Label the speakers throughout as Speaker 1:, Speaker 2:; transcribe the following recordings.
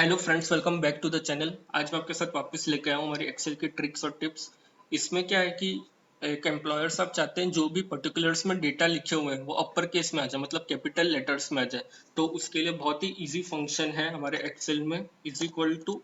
Speaker 1: Hello friends, welcome back to the channel. आज मैं आपके साथ वापस लेके आया हूँ हमारी एक्सेल की ट्रिक्स और टिप्स। इसमें क्या है कि एक एम्प्लॉयर साहब चाहते हैं जो भी पर्टिकुलर्स में डेटा लिखे हुए हैं वो अपर केस में आ जाए, मतलब कैपिटल लेटर्स में आ जाए। तो उसके लिए बहुत ही इजी फंक्शन है हमारे एक्सेल में, is equal to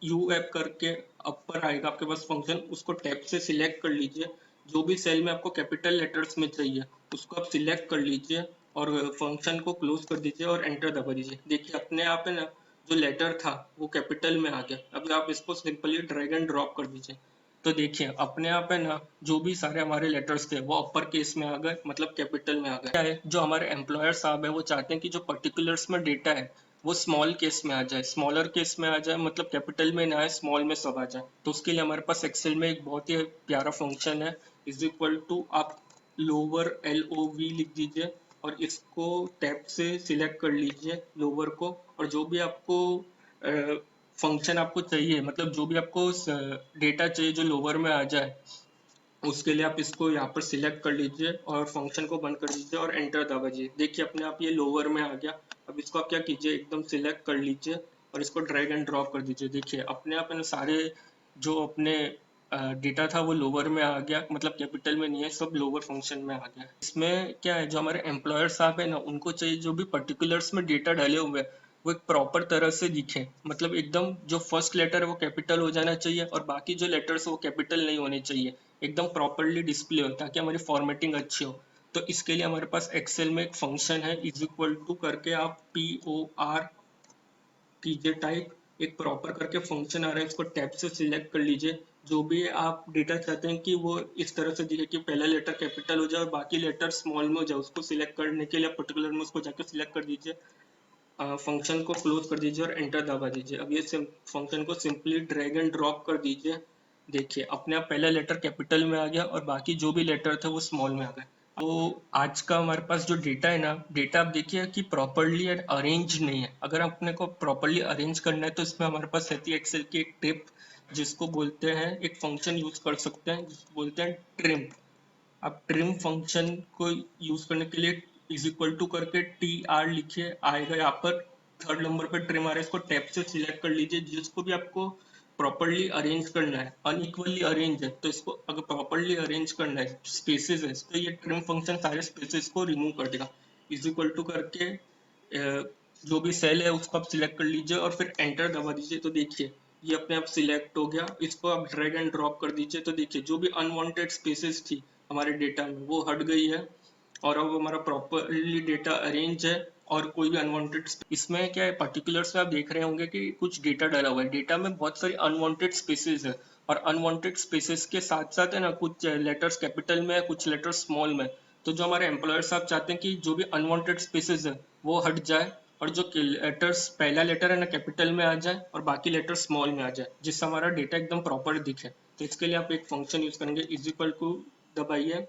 Speaker 1: U app करके अपर आएगा आपके पास फंक्शन। उसको टैब से सिलेक्ट कर लीजिए। जो भी सेल में आपको कैपिटल लेटर्स में चाहिए उसको आप सिलेक्ट कर लीजिए और फंक्शन को क्लोज कर दीजिए और एंटर दबा दीजिए। देखिए अपने आप है ना, जो लेटर था वो कैपिटल में आ गया। अभी आप इसको सिंपली ड्रैग एंड ड्रॉप कर दीजिए तो देखिए अपने आप है ना, जो भी सारे हमारे लेटर्स थे वो अपर केस में आ गए, मतलब कैपिटल में आ गए। क्या है, जो हमारे एम्प्लॉयर साहब है वो चाहते हैं कि जो पर्टिकुलर्स में डेटा है वो स्मॉल केस में आ जाए, स्मॉलर केस में आ जाए, मतलब कैपिटल में ना आए, स्मॉल में सब आ जाए। तो उसके लिए हमारे पास एक्सेल में एक बहुत ही प्यारा फंक्शन है, इज इक्वल टू आप लोअर LOV लिख दीजिए और इसको टैब से सिलेक्ट कर लीजिए लोअर को। और जो भी आपको फंक्शन आपको चाहिए, मतलब जो भी आपको डेटा चाहिए जो लोअर में आ जाए, उसके लिए आप इसको यहाँ पर सिलेक्ट कर लीजिए और फंक्शन को बंद कर दीजिए और एंटर दबाइए। देखिए अपने आप ये लोअर में आ गया। अब इसको आप क्या कीजिए, एकदम सिलेक्ट कर लीजिए और इसको ड्रैग एंड ड्रॉप कर दीजिए। देखिए अपने आप है ना, सारे जो अपने डेटा था वो लोअर में आ गया, मतलब कैपिटल में नहीं है, सब लोअर फंक्शन में आ गया। इसमें क्या है, जो हमारे एम्प्लॉयर साहब है ना, उनको चाहिए जो भी पर्टिकुलर्स में डेटा डाले हुए हैं वो एक प्रॉपर तरह से दिखे, मतलब एकदम जो फर्स्ट लेटर है वो कैपिटल हो जाना चाहिए और बाकी जो लेटर्स है वो कैपिटल नहीं होने चाहिए, एकदम प्रॉपरली डिस्प्ले हो ताकि हमारी फॉर्मेटिंग अच्छी हो। तो इसके लिए हमारे पास एक्सेल में एक फंक्शन है, इज इक्वल टू करके आप POR कीजिए टाइप, एक प्रॉपर करके फंक्शन आ रहा है, इसको टैब से सिलेक्ट कर लीजिए। जो भी आप डेटा चाहते हैं कि वो इस तरह से दिखे कि पहला लेटर कैपिटल हो जाए और बाकी लेटर स्मॉल में हो जाए, उसको सिलेक्ट करने के लिए पर्टिकुलर में उसको जाकर सिलेक्ट कर दीजिए। फंक्शन को क्लोज कर दीजिए और एंटर दबा दीजिए। अब ये फंक्शन को सिंपली ड्रैग एंड ड्रॉप कर दीजिए। देखिए अपने आप पहला लेटर कैपिटल में आ गया और बाकी जो भी लेटर थे वो स्मॉल में आ गए। तो आज का हमारे पास जो डेटा है ना, डेटा आप देखिए कि प्रॉपरली अरेंज नहीं है। अगर अपने को प्रॉपरली अरेंज करना है तो इसमें हमारे पास रहती है एक्सेल की एक टिप, जिसको बोलते हैं, एक फंक्शन यूज कर सकते हैं जिसको बोलते हैं ट्रिम। आप ट्रिम फंक्शन को यूज करने के लिए इज इक्वल टू करके TR लिखिए, आएगा यहाँ पर थर्ड नंबर पर ट्रिम आ रहा है। इसको टैब से सिलेक्ट कर लीजिए। जिसको भी आपको प्रॉपरली अरेंज करना है, अनइक्वली अरेंज है तो इसको अगर प्रॉपरली अरेंज करना है, स्पेसेस है तो ये ट्रिम फंक्शन सारे स्पेसेस को रिमूव कर देगा। इज इक्वल टू करके जो भी सेल है उसको आप सिलेक्ट कर लीजिए और फिर एंटर दबा दीजिए। तो देखिए ये अपने आप सिलेक्ट हो गया। इसको आप ड्रैग एंड ड्रॉप कर दीजिए तो देखिए जो भी अनवांटेड स्पेसेस थी हमारे डेटा में वो हट गई है और अब हमारा प्रॉपरली डेटा अरेंज है और कोई भी अनवांटेड। इसमें क्या है, पर्टिकुलर्स में आप देख रहे होंगे कि कुछ डेटा डाला हुआ है, डेटा में बहुत सारी अनवांटेड स्पेसेस है और अनवांटेड स्पेसेस के साथ साथ है ना, कुछ लेटर्स कैपिटल में है, कुछ लेटर्स स्मॉल में। तो जो हमारे एम्प्लॉयर साहब चाहते हैं कि जो भी अनवांटेड स्पेसेस है वो हट जाए और जो लेटर्स, पहला लेटर है ना कैपिटल में आ जाए और बाकी लेटर स्मॉल में आ जाए, जिससे हमारा डेटा एकदम प्रॉपर दिखे। तो इसके लिए आप एक फंक्शन यूज करेंगे, इज इक्वल टू दबाइए,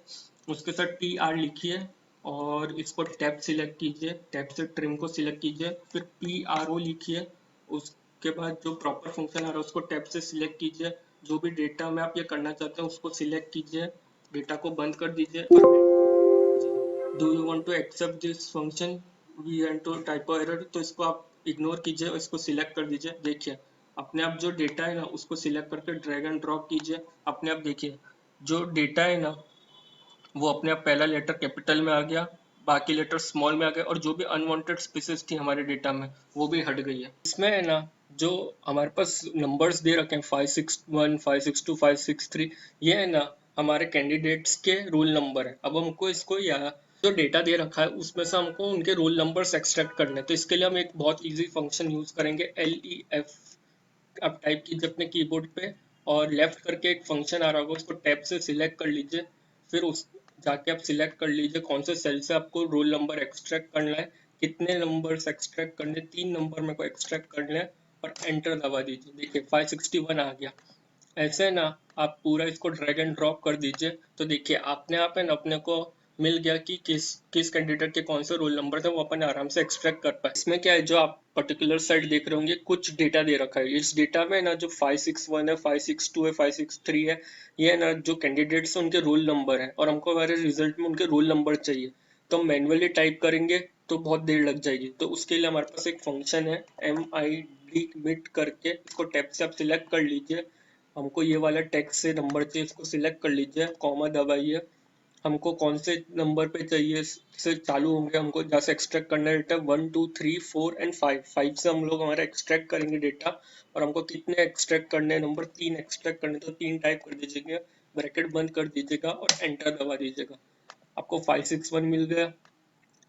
Speaker 1: उसके साथ TR लिखिए और इसको टैब सिलेक्ट कीजिए, टैब से ट्रिम को सिलेक्ट कीजिए, फिर PRO लिखिए। उसके बाद जो प्रॉपर फंक्शन आ रहा है उसको टैब से सिलेक्ट कीजिए। जो भी डेटा में आप ये करना चाहते हैं उसको सिलेक्ट कीजिए, डेटा को बंद कर दीजिए और do you want to accept this function, we want to typo error, तो इसको आप इग्नोर कीजिए और इसको सिलेक्ट कर दीजिए। देखिए अपने आप जो डेटा है ना उसको सिलेक्ट करके ड्रैग एंड ड्रॉप कीजिए। अपने आप देखिए जो डेटा है ना वो अपने आप पहला लेटर कैपिटल में आ गया, बाकी लेटर स्मॉल में आ गए और जो भी अनवांटेड स्पेसेस थी हमारे डेटा में वो भी हट गई है। इसमें है ना, जो हमारे पास नंबर्स दे रखे हैं 561, 562, 563, ये है ना हमारे कैंडिडेट्स के रोल नंबर है। अब हमको इसको या जो डेटा दे रखा है उसमें से हमको उनके रोल नंबर्स एक्सट्रैक्ट करने हैं। तो इसके लिए हम एक बहुत इजी फंक्शन यूज करेंगे, LEF। आप टाइप कीजिए अपने कीबोर्ड पे और लेफ्ट करके एक फंक्शन आ रहा होगा उसको टैब से सिलेक्ट कर लीजिए। फिर उस जाके आप सिलेक्ट कर लीजिए कौन से सेल से आपको रोल नंबर एक्सट्रैक्ट करना है, कितने नंबर्स एक्सट्रैक्ट करने, 3 नंबर मेरे को एक्सट्रैक्ट करने हैं और एंटर दबा दीजिए। देखिए 561 आ गया। ऐसे ना आप पूरा इसको ड्रैग एंड ड्रॉप कर दीजिए तो देखिए आपने आप है ना, अपने को मिल गया कि किस किस कैंडिडेट के कौन से रोल नंबर थे, वो अपन आराम से एक्सट्रैक्ट कर पाए। इसमें क्या है, जो आप पर्टिकुलर साइट देख रहे होंगे कुछ डेटा दे रखा है। इस डेटा में ना जो 561 है, 562 है, 563 है, ये है ना जो कैंडिडेट्स हैं उनके रोल नंबर है और हमको हमारे रिजल्ट में उनके रोल नंबर चाहिए। तो हम मैनुअली टाइप करेंगे तो बहुत देर लग जाएगी। तो उसके लिए हमारे पास एक फंक्शन है डिमिट करके इसको टैब से आप सिलेक्ट कर लीजिए। हमको ये वाला टेक्स्ट से नंबर चाहिए, इसको सिलेक्ट कर लीजिए, कॉमा दबाइए। हमको कौन से नंबर पे चाहिए से चालू होंगे, हमको जहाँ से एक्सट्रैक्ट करना है डेटा 1 2 3 4 एंड 5, 5 से हम लोग हमारा एक्सट्रैक्ट करेंगे डेटा। और हमको कितने एक्सट्रैक्ट करने हैं, नंबर 3 एक्सट्रैक्ट करने, तो 3 टाइप कर दीजिएगा, ब्रैकेट बंद कर दीजिएगा और एंटर दबा दीजिएगा। आपको 561 मिल गया।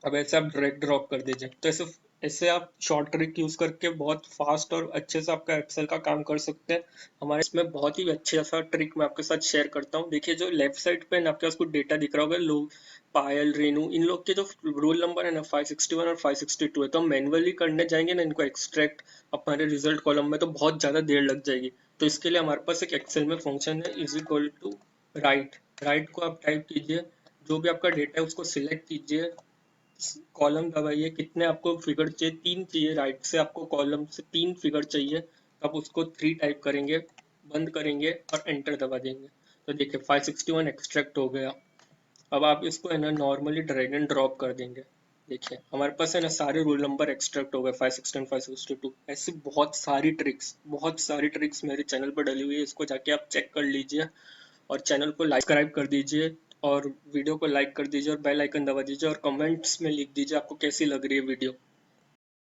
Speaker 1: अब ऐसे आप ड्रैग ड्रॉप कर दीजिए। तो ऐसे ऐसे आप शॉर्ट ट्रिक यूज करके बहुत फास्ट और अच्छे से आपका एक्सेल का काम कर सकते हैं। हमारे इसमें बहुत ही अच्छा सा ट्रिक मैं आपके साथ शेयर करता हूँ। देखिए जो लेफ्ट साइड पे आपके पास कुछ डेटा दिख रहा होगा, लोग पायल रेनू इन लोग के जो रोल नंबर है ना 561 और 562 है, तो हम मैनुअली करने जाएंगे ना इनको एक्सट्रैक्ट हमारे रिजल्ट कॉलम में, तो बहुत ज़्यादा देर लग जाएगी। तो इसके लिए हमारे पास एक एक्सेल में फंक्शन है is equal to right. Right को आप टाइप कीजिए, जो भी आपका डेटा है उसको सिलेक्ट कीजिए, कॉलम दबाइए, कितने आपको फिगर चाहिए, 3 चाहिए, राइट से आपको कॉलम से 3 फिगर चाहिए, तो आप उसको 3 टाइप करेंगे, बंद करेंगे और एंटर दबा देंगे। तो देखिए 561 एक्सट्रैक्ट हो गया। अब आप इसको है ना नॉर्मली ड्रैग एंड ड्रॉप कर देंगे। देखिए हमारे पास है ना सारे रोल नंबर एक्सट्रैक्ट हो गए 516 562। ऐसी बहुत सारी ट्रिक्स मेरे चैनल पर डली हुई है, इसको जाके आप चेक कर लीजिए और चैनल को लाइक सब्सक्राइब कर दीजिए और वीडियो को लाइक कर दीजिए और बेल आइकन दबा दीजिए और कमेंट्स में लिख दीजिए आपको कैसी लग रही है वीडियो।